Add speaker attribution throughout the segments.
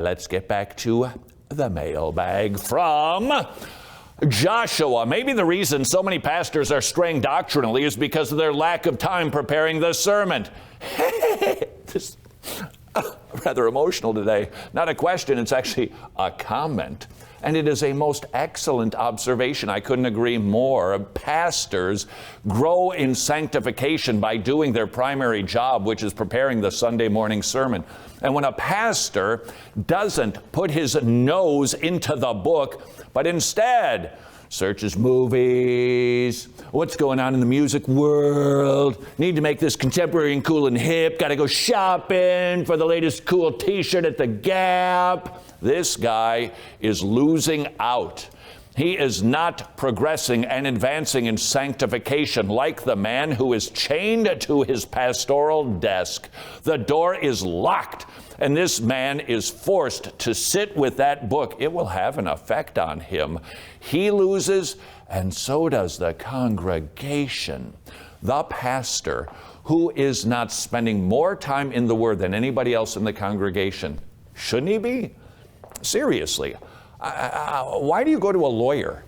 Speaker 1: Let's get back to the mailbag from Joshua. Maybe the reason so many pastors are straying doctrinally is because of their lack of time preparing the sermon. This rather emotional today. Not a question, it's actually a comment. And it is a most excellent observation. I couldn't agree more. Pastors grow in sanctification by doing their primary job, which is preparing the Sunday morning sermon. And when a pastor doesn't put his nose into the book, but instead searches movies, what's going on in the music world, need to make this contemporary and cool and hip, gotta go shopping for the latest cool t-shirt at the Gap. This guy is losing out. He is not progressing and advancing in sanctification like the man who is chained to his pastoral desk. The door is locked, and this man is forced to sit with that book. It will have an effect on him. He loses, and so does the congregation. The pastor who is not spending more time in the Word than anybody else in the congregation, shouldn't he be? Seriously. Why do you go to a lawyer?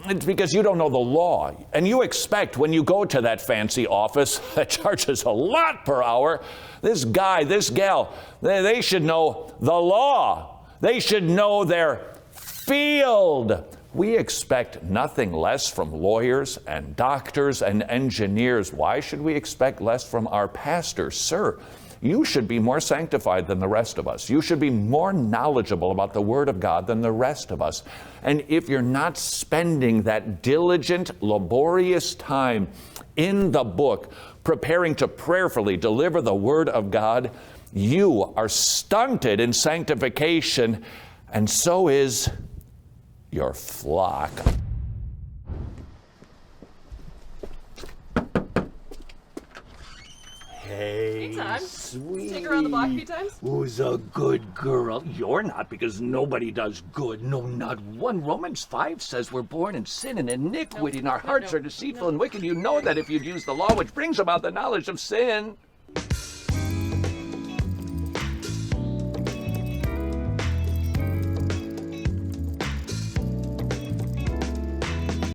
Speaker 1: It's because you don't know the law. And you expect when you go to that fancy office that charges a lot per hour, this guy, this gal, they should know the law. They should know their field. We expect nothing less from lawyers and doctors and engineers. Why should we expect less from our pastors? Sir, you should be more sanctified than the rest of us. You should be more knowledgeable about the Word of God than the rest of us. And if you're not spending that diligent, laborious time in the book, preparing to prayerfully deliver the Word of God, you are stunted in sanctification, and so is your flock. Hey, sweetie.
Speaker 2: Take her around the block a few times?
Speaker 1: Who's a good girl? You're not, because nobody does good. No, not one. Romans 5 says we're born in sin and iniquity, and our hearts are deceitful and wicked. You know that if you'd use the law, which brings about the knowledge of sin.